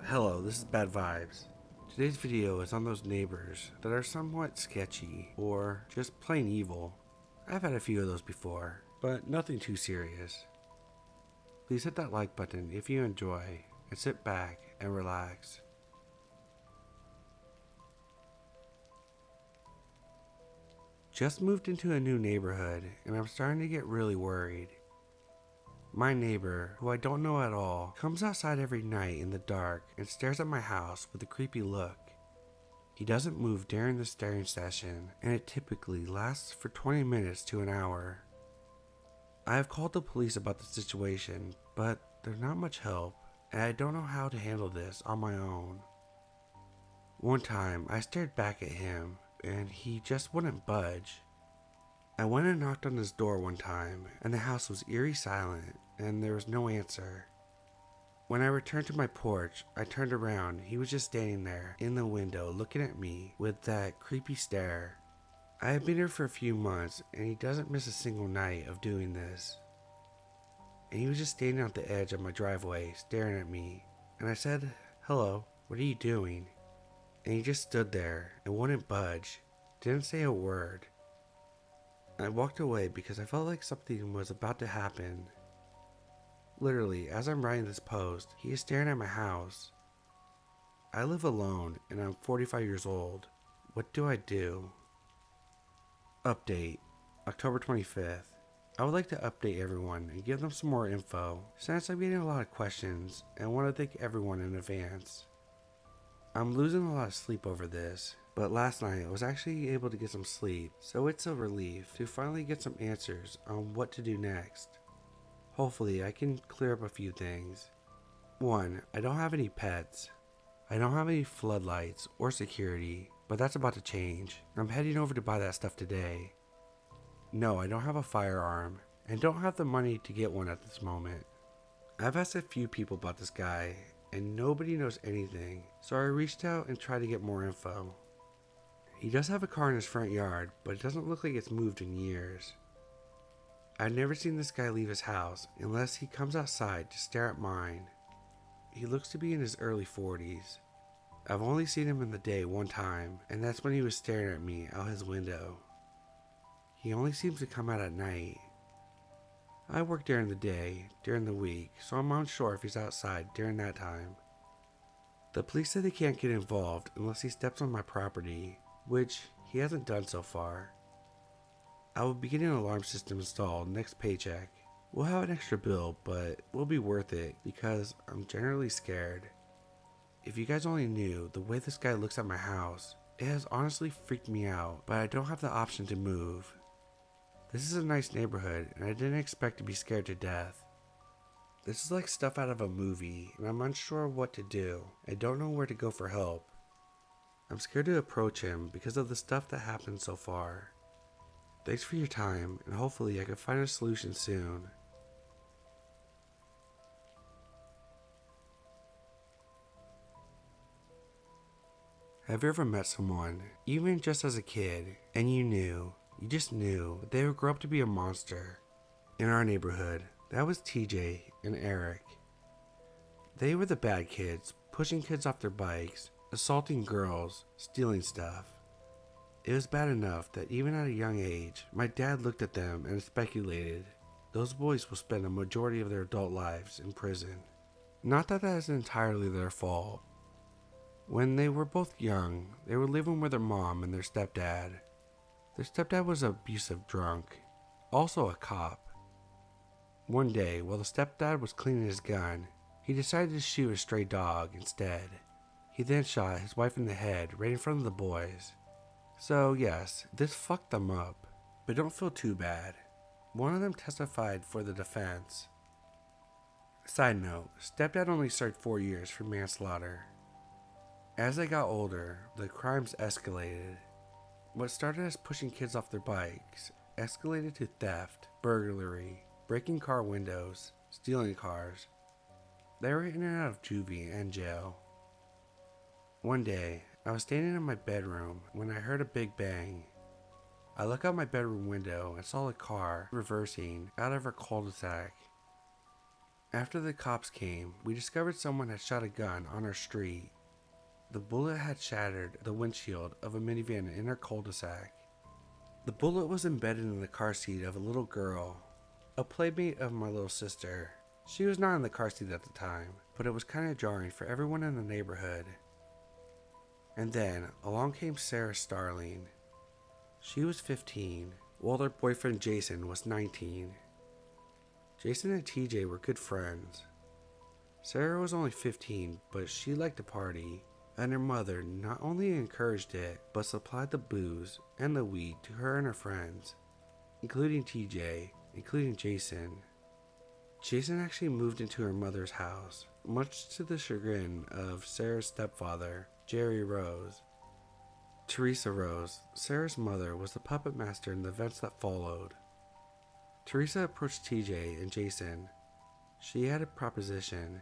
Hello, this is Bad Vibes. Today's video is on those neighbors that are somewhat sketchy or just plain evil. I've had a few of those before, but nothing too serious. Please hit that like button if you enjoy and sit back and relax. Just moved into a new neighborhood and I'm starting to get really worried. My neighbor, who I don't know at all, comes outside every night in the dark and stares at my house with a creepy look. He doesn't move during the staring session, and it typically lasts for 20 minutes to an hour. I have called the police about the situation, but there's not much help, and I don't know how to handle this on my own. One time, I stared back at him, and he just wouldn't budge. I went and knocked on his door one time, and the house was eerie silent, and there was no answer. When I returned to my porch, I turned around. He was just standing there in the window looking at me with that creepy stare. I have been here for a few months, and he doesn't miss a single night of doing this. And he was just standing at the edge of my driveway staring at me, and I said, "Hello, what are you doing?" And he just stood there and wouldn't budge, didn't say a word. I walked away because I felt like something was about to happen. Literally, as I'm writing this post, he is staring at my house. I live alone and I'm 45 years old. What do I do? Update, October 25th. I would like to update everyone and give them some more info since I'm getting a lot of questions and want to thank everyone in advance. I'm losing a lot of sleep over this, but last night I was actually able to get some sleep, so it's a relief to finally get some answers on what to do next. Hopefully I can clear up a few things. 1. I don't have any pets. I don't have any floodlights or security, but that's about to change. I'm heading over to buy that stuff today. No, I don't have a firearm, and don't have the money to get one at this moment. I've asked a few people about this guy, and nobody knows anything, so I reached out and tried to get more info. He does have a car in his front yard, but it doesn't look like it's moved in years. I've never seen this guy leave his house unless he comes outside to stare at mine. He looks to be in his early 40s. I've only seen him in the day one time, and that's when he was staring at me out his window. He only seems to come out at night. I work during the day, during the week, so I'm unsure if he's outside during that time. The police say they can't get involved unless he steps on my property, which he hasn't done so far. I will be getting an alarm system installed next paycheck. We'll have an extra bill, but it will be worth it because I'm generally scared. If you guys only knew the way this guy looks at my house, it has honestly freaked me out, but I don't have the option to move. This is a nice neighborhood, and I didn't expect to be scared to death. This is like stuff out of a movie, and I'm unsure of what to do. I don't know where to go for help. I'm scared to approach him because of the stuff that happened so far. Thanks for your time, and hopefully I can find a solution soon. Have you ever met someone, even just as a kid, and you just knew they would grow up to be a monster? In our neighborhood, that was TJ and Eric. They were the bad kids, pushing kids off their bikes, assaulting girls, stealing stuff. It was bad enough that even at a young age, my dad looked at them and speculated those boys will spend a majority of their adult lives in prison. Not that that is entirely their fault. When they were both young, they were living with their mom and their stepdad. Their stepdad was an abusive drunk, also a cop. One day, while the stepdad was cleaning his gun, he decided to shoot a stray dog instead. He then shot his wife in the head right in front of the boys. So yes, this fucked them up, but don't feel too bad. One of them testified for the defense. Side note, stepdad only served 4 years for manslaughter. As they got older, the crimes escalated. What started as pushing kids off their bikes escalated to theft, burglary, breaking car windows, stealing cars. They were in and out of juvie and jail. One day, I was standing in my bedroom when I heard a big bang. I looked out my bedroom window and saw a car reversing out of her cul-de-sac. After the cops came, we discovered someone had shot a gun on our street. The bullet had shattered the windshield of a minivan in our cul-de-sac. The bullet was embedded in the car seat of a little girl, a playmate of my little sister. She was not in the car seat at the time, but it was kind of jarring for everyone in the neighborhood. And then along came Sarah Starling. She was 15, while their boyfriend Jason was 19. Jason and TJ were good friends. Sarah was only 15, but she liked to party, and her mother not only encouraged it, but supplied the booze and the weed to her and her friends, including TJ, including Jason. Jason actually moved into her mother's house, much to the chagrin of Sarah's stepfather, Jerry Rose. Teresa Rose, Sarah's mother, was the puppet master in the events that followed. Teresa approached TJ and Jason. She had a proposition.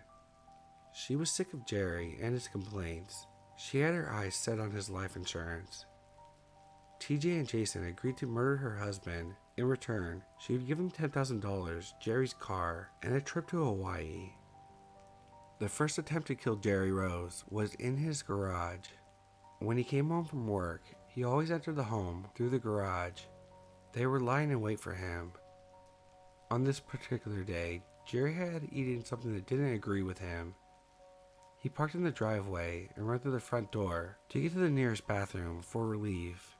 She was sick of Jerry and his complaints. She had her eyes set on his life insurance. TJ and Jason agreed to murder her husband. In return, she would give him $10,000, Jerry's car, and a trip to Hawaii. The first attempt to kill Jerry Rose was in his garage. When he came home from work, he always entered the home through the garage. They were lying in wait for him. On this particular day, Jerry had eaten something that didn't agree with him. He parked in the driveway and ran through the front door to get to the nearest bathroom for relief.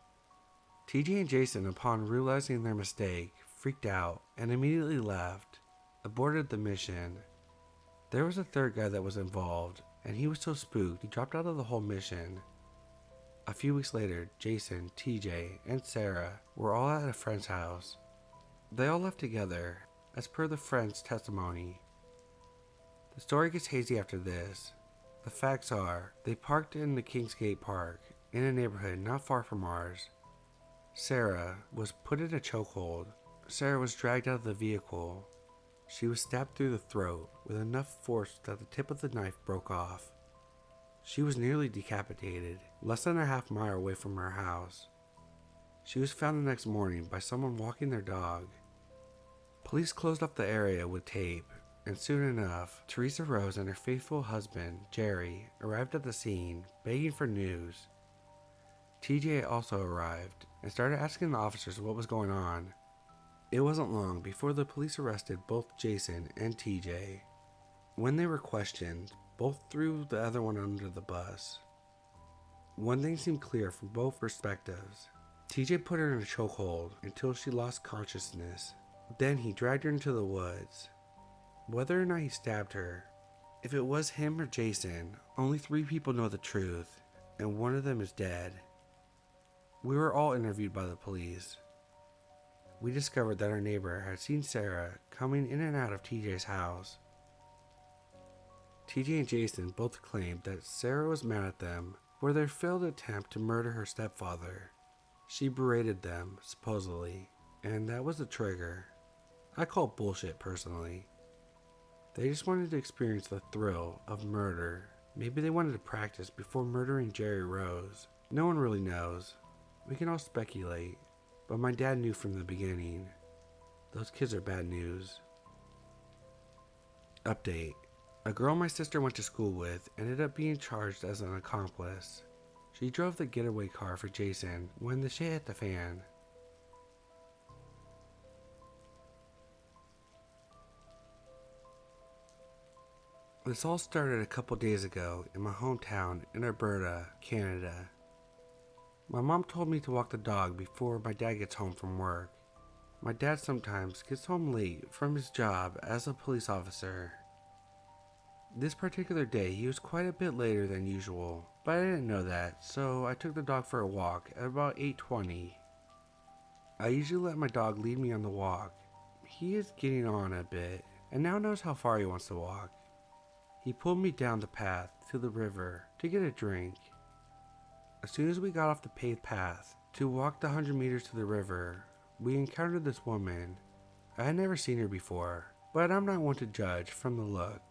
TJ and Jason, upon realizing their mistake, freaked out and immediately left, aborted the mission. There was a third guy that was involved, and he was so spooked he dropped out of the whole mission. A few weeks later, Jason, TJ, and Sarah were all at a friend's house. They all left together, as per the friend's testimony. The story gets hazy after this. The facts are, they parked in the Kingsgate Park, in a neighborhood not far from ours. Sarah was put in a chokehold. Sarah was dragged out of the vehicle. She was stabbed through the throat with enough force that the tip of the knife broke off. She was nearly decapitated, less than a half mile away from her house. She was found the next morning by someone walking their dog. Police closed up the area with tape, and soon enough, Teresa Rose and her faithful husband, Jerry, arrived at the scene, begging for news. TJ also arrived and started asking the officers what was going on. It wasn't long before the police arrested both Jason and TJ. When they were questioned, both threw the other one under the bus. One thing seemed clear from both perspectives. TJ put her in a chokehold until she lost consciousness. Then he dragged her into the woods. Whether or not he stabbed her, if it was him or Jason, only 3 people know the truth, and one of them is dead. We were all interviewed by the police. We discovered that our neighbor had seen Sarah coming in and out of TJ's house. TJ and Jason both claimed that Sarah was mad at them for their failed attempt to murder her stepfather. She berated them, supposedly, and that was the trigger. I call it bullshit personally. They just wanted to experience the thrill of murder. Maybe they wanted to practice before murdering Jerry Rose. No one really knows. We can all speculate, but my dad knew from the beginning. Those kids are bad news. Update. A girl my sister went to school with ended up being charged as an accomplice. She drove the getaway car for Jason when the shit hit the fan. This all started a couple days ago in my hometown in Alberta, Canada. My mom told me to walk the dog before my dad gets home from work. My dad sometimes gets home late from his job as a police officer. This particular day he was quite a bit later than usual, but I didn't know that, so I took the dog for a walk at about 8:20. I usually let my dog lead me on the walk. He is getting on a bit, and now knows how far he wants to walk. He pulled me down the path to the river to get a drink. As soon as we got off the paved path to walk the 100 meters to the river, we encountered this woman. I had never seen her before, but I'm not one to judge from the look.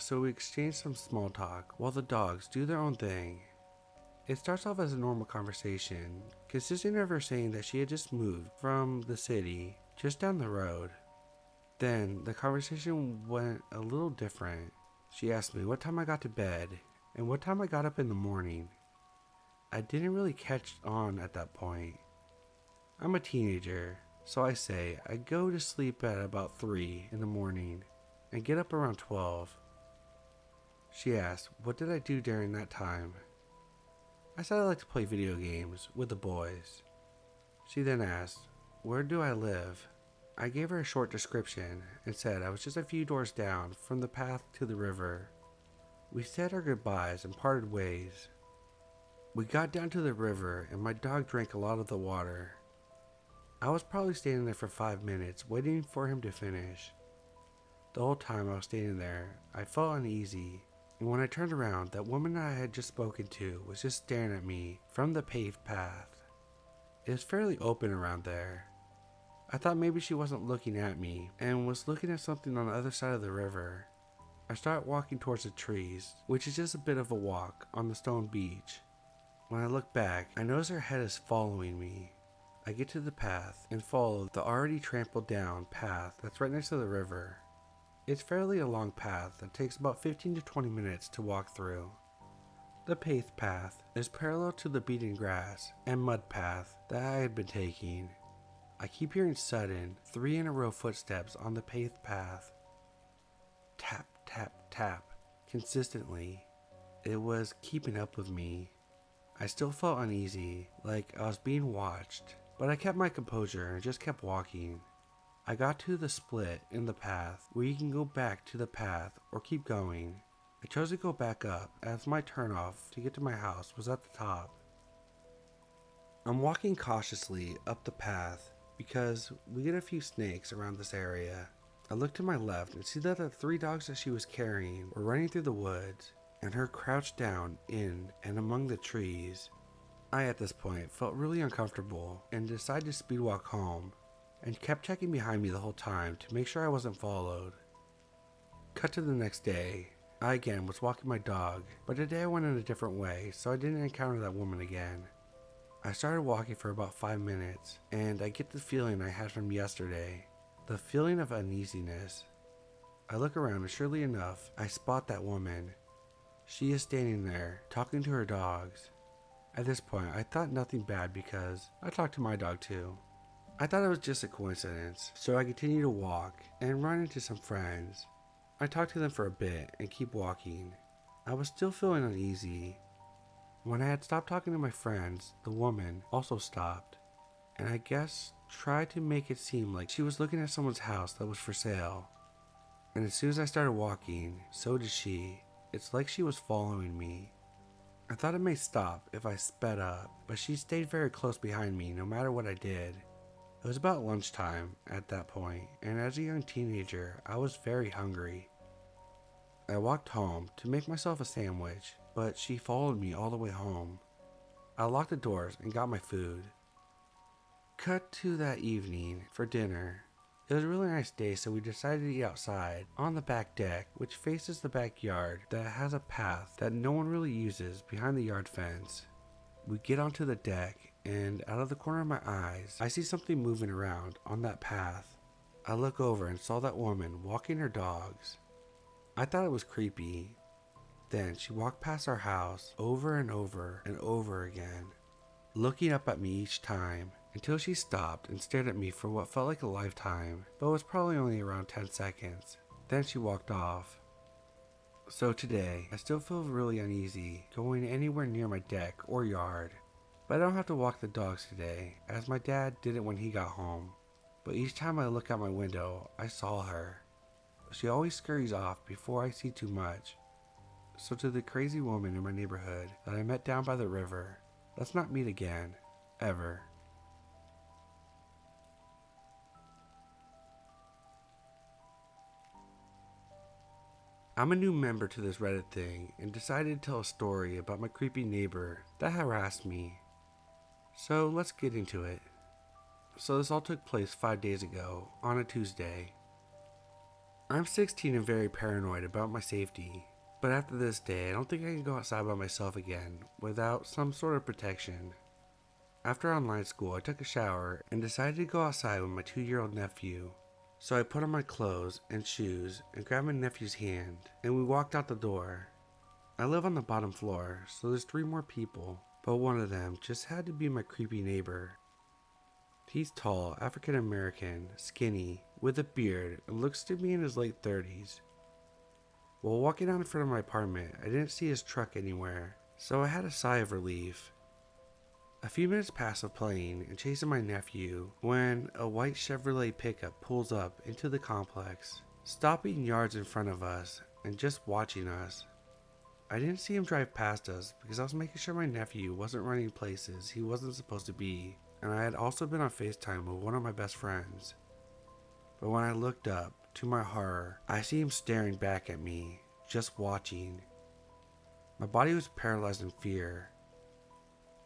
So we exchanged some small talk while the dogs do their own thing. It starts off as a normal conversation, consisting of her saying that she had just moved from the city just down the road. Then the conversation went a little different. She asked me what time I got to bed and what time I got up in the morning. I didn't really catch on at that point. I'm a teenager, so I say I go to sleep at about 3 in the morning and get up around 12. She asked, what did I do during that time? I said I like to play video games with the boys. She then asked, where do I live? I gave her a short description and said I was just a few doors down from the path to the river. We said our goodbyes and parted ways. We got down to the river and my dog drank a lot of the water. I was probably standing there for 5 minutes waiting for him to finish. The whole time I was standing there, I felt uneasy, and when I turned around, that woman I had just spoken to was just staring at me from the paved path. It was fairly open around there. I thought maybe she wasn't looking at me and was looking at something on the other side of the river. I started walking towards the trees, which is just a bit of a walk on the stone beach. When I look back, I notice her head is following me. I get to the path and follow the already trampled down path that's right next to the river. It's fairly a long path that takes about 15 to 20 minutes to walk through. The paved path is parallel to the beaten grass and mud path that I had been taking. I keep hearing sudden, 3 in a row footsteps on the paved path. Tap, tap, tap, consistently. It was keeping up with me. I still felt uneasy, like I was being watched, but I kept my composure and just kept walking. I got to the split in the path where you can go back to the path or keep going. I chose to go back up as my turnoff to get to my house was at the top. I'm walking cautiously up the path because we get a few snakes around this area. I look to my left and see that the 3 dogs that she was carrying were running through the woods and her crouched down in and among the trees. I at this point felt really uncomfortable and decided to speed walk home and kept checking behind me the whole time to make sure I wasn't followed. Cut to the next day. I again was walking my dog, but today I went in a different way so I didn't encounter that woman again. I started walking for about 5 minutes, and I get the feeling I had from yesterday, the feeling of uneasiness. I look around and surely enough, I spot that woman. She is standing there, talking to her dogs. At this point, I thought nothing bad because I talked to my dog too. I thought it was just a coincidence, so I continued to walk and run into some friends. I talked to them for a bit and keep walking. I was still feeling uneasy. When I had stopped talking to my friends, the woman also stopped, and I guess tried to make it seem like she was looking at someone's house that was for sale. And as soon as I started walking, so did she. It's like she was following me. I thought it may stop if I sped up, but she stayed very close behind me no matter what I did. It was about lunchtime at that point, and as a young teenager, I was very hungry. I walked home to make myself a sandwich, but she followed me all the way home. I locked the doors and got my food. Cut to that evening for dinner. It was a really nice day, so we decided to eat outside on the back deck, which faces the backyard that has a path that no one really uses behind the yard fence. We get onto the deck, and out of the corner of my eyes, I see something moving around on that path. I look over and saw that woman walking her dogs. I thought it was creepy. Then she walked past our house over and over and over again, looking up at me each time until she stopped and stared at me for what felt like a lifetime, but was probably only around 10 seconds. Then she walked off. So today, I still feel really uneasy going anywhere near my deck or yard. But I don't have to walk the dogs today, as my dad did it when he got home. But each time I look out my window, I saw her. She always scurries off before I see too much. So to the crazy woman in my neighborhood that I met down by the river, let's not meet again, ever. I'm a new member to this Reddit thing and decided to tell a story about my creepy neighbor that harassed me. So let's get into it. So this all took place 5 days ago, on a Tuesday. I'm 16 and very paranoid about my safety, but after this day I don't think I can go outside by myself again without some sort of protection. After online school I took a shower and decided to go outside with my 2-year-old nephew. So I put on my clothes and shoes and grabbed my nephew's hand, and we walked out the door. I live on the bottom floor, so there's 3 more people, but one of them just had to be my creepy neighbor. He's tall, African American, skinny, with a beard, and looks to be in his late 30s. While walking out in front of my apartment, I didn't see his truck anywhere, so I had a sigh of relief. A few minutes pass of playing and chasing my nephew when a white Chevrolet pickup pulls up into the complex, stopping yards in front of us and just watching us. I didn't see him drive past us because I was making sure my nephew wasn't running places he wasn't supposed to be, and I had also been on FaceTime with one of my best friends. But when I looked up, to my horror, I see him staring back at me, just watching. My body was paralyzed in fear.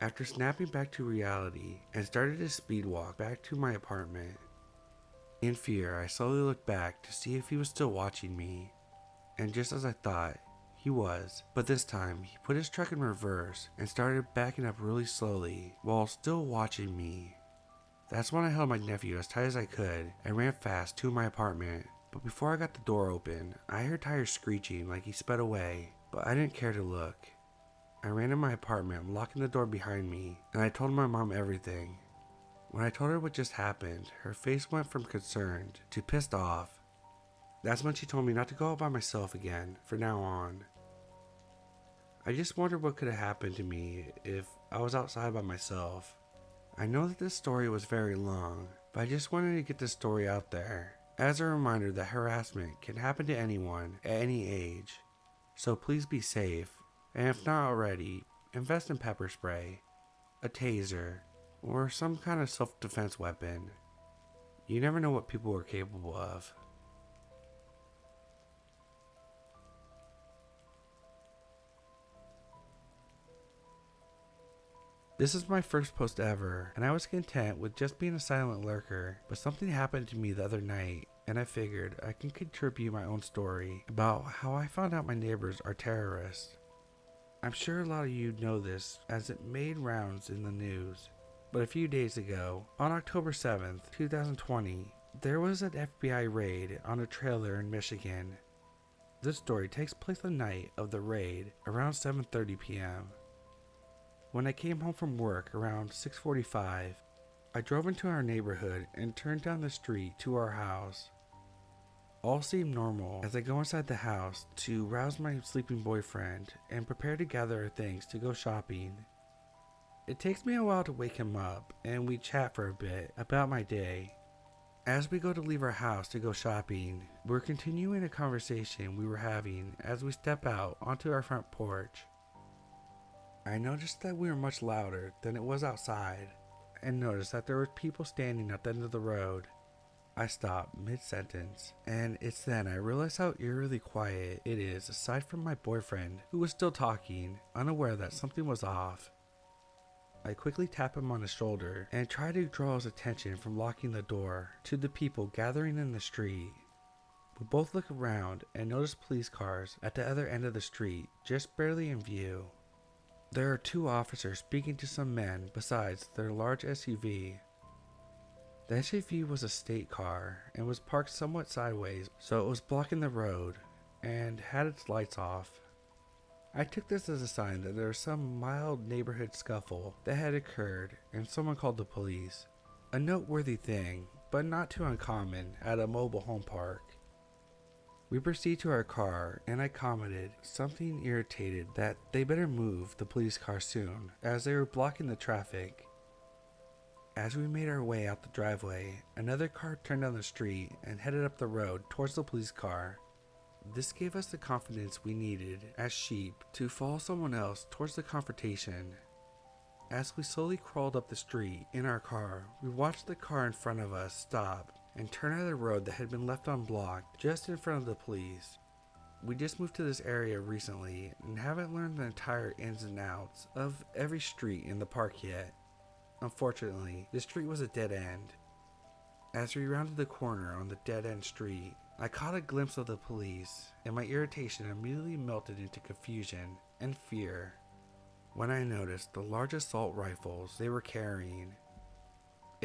After snapping back to reality and started to speed walk back to my apartment. In fear, I slowly looked back to see if he was still watching me, and just as I thought, he was, but this time he put his truck in reverse and started backing up really slowly while still watching me. That's when I held my nephew as tight as I could and ran fast to my apartment, but before I got the door open, I heard tires screeching like he sped away, but I didn't care to look. I ran in my apartment, locking the door behind me, and I told my mom everything. When I told her what just happened, her face went from concerned to pissed off. That's when she told me not to go out by myself again from now on. I just wondered what could have happened to me if I was outside by myself. I know that this story was very long, but I just wanted to get this story out there as a reminder that harassment can happen to anyone at any age. So please be safe. And if not already, invest in pepper spray, a taser, or some kind of self-defense weapon. You never know what people are capable of. This is my first post ever, and I was content with just being a silent lurker, but something happened to me the other night, and I figured I can contribute my own story about how I found out my neighbors are terrorists. I'm sure a lot of you know this as it made rounds in the news, but a few days ago, on October 7th, 2020, there was an FBI raid on a trailer in Michigan. This story takes place the night of the raid around 7:30 p.m. When I came home from work around 6:45, I drove into our neighborhood and turned down the street to our house. All seemed normal as I go inside the house to rouse my sleeping boyfriend and prepare to gather our things to go shopping. It takes me a while to wake him up and we chat for a bit about my day. As we go to leave our house to go shopping, we're continuing a conversation we were having as we step out onto our front porch. I noticed that we were much louder than it was outside and noticed that there were people standing at the end of the road. I stopped mid-sentence, and it's then I realized how eerily quiet it is aside from my boyfriend, who was still talking, unaware that something was off. I quickly tap him on the shoulder and try to draw his attention from locking the door to the people gathering in the street. We both look around and notice police cars at the other end of the street, just barely in view. There are 2 officers speaking to some men besides their large SUV. The SUV was a state car and was parked somewhat sideways, so it was blocking the road and had its lights off. I took this as a sign that there was some mild neighborhood scuffle that had occurred and someone called the police. A noteworthy thing, but not too uncommon at a mobile home park. We proceed to our car and I commented, something irritated, that they better move the police car soon as they were blocking the traffic. As we made our way out the driveway, another car turned down the street and headed up the road towards the police car. This gave us the confidence we needed as sheep to follow someone else towards the confrontation. As we slowly crawled up the street in our car, we watched the car in front of us stop and turn out of the road that had been left unblocked just in front of the police. We just moved to this area recently and haven't learned the entire ins and outs of every street in the park yet. Unfortunately, this street was a dead end. As we rounded the corner on the dead end street, I caught a glimpse of the police, and my irritation immediately melted into confusion and fear when I noticed the large assault rifles they were carrying.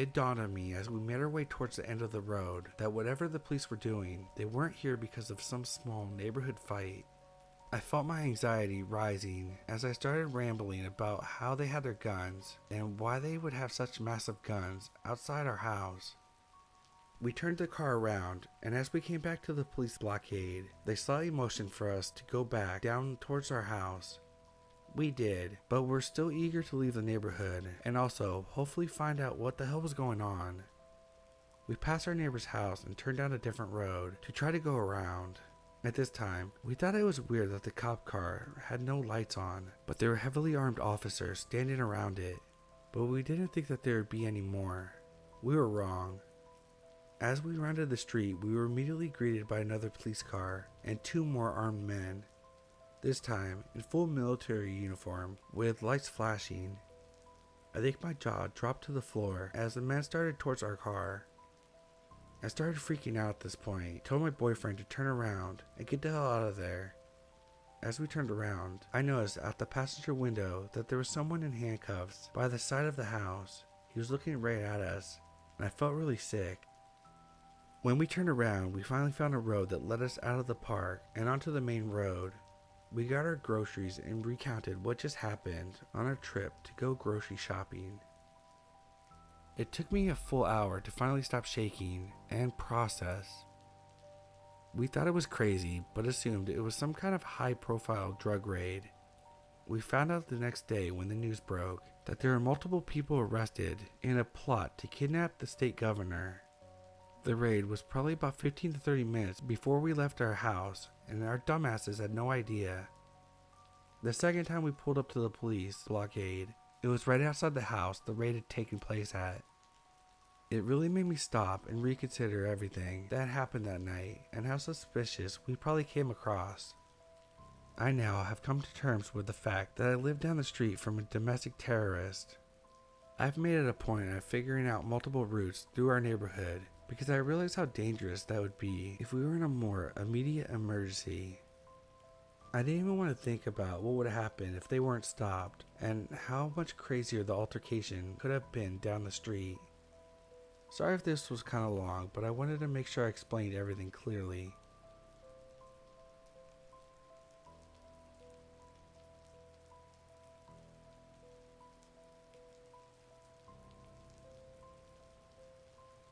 It dawned on me as we made our way towards the end of the road that whatever the police were doing, they weren't here because of some small neighborhood fight. I felt my anxiety rising as I started rambling about how they had their guns and why they would have such massive guns outside our house. We turned the car around, and as we came back to the police blockade, they slightly motioned for us to go back down towards our house. We did, but we're still eager to leave the neighborhood and also hopefully find out what the hell was going on. We passed our neighbor's house and turned down a different road to try to go around. At this time, we thought it was weird that the cop car had no lights on, but there were heavily armed officers standing around it. But we didn't think that there would be any more. We were wrong. As we rounded the street, we were immediately greeted by another police car and 2 more armed men. This time, in full military uniform, with lights flashing. I think my jaw dropped to the floor as the men started towards our car. I started freaking out at this point, told my boyfriend to turn around and get the hell out of there. As we turned around, I noticed out the passenger window that there was someone in handcuffs by the side of the house. He was looking right at us, and I felt really sick. When we turned around, we finally found a road that led us out of the park and onto the main road. We got our groceries and recounted what just happened on our trip to go grocery shopping. It took me a full hour to finally stop shaking and process. We thought it was crazy, but assumed it was some kind of high-profile drug raid. We found out the next day when the news broke that there were multiple people arrested in a plot to kidnap the state governor. The raid was probably about 15 to 30 minutes before we left our house, and our dumbasses had no idea. The second time we pulled up to the police blockade, it was right outside the house the raid had taken place at. It really made me stop and reconsider everything that happened that night and how suspicious we probably came across. I now have come to terms with the fact that I live down the street from a domestic terrorist. I've made it a point of figuring out multiple routes through our neighborhood because I realize how dangerous that would be if we were in a more immediate emergency. I didn't even want to think about what would happen if they weren't stopped and how much crazier the altercation could have been down the street. Sorry if this was kind of long, but I wanted to make sure I explained everything clearly.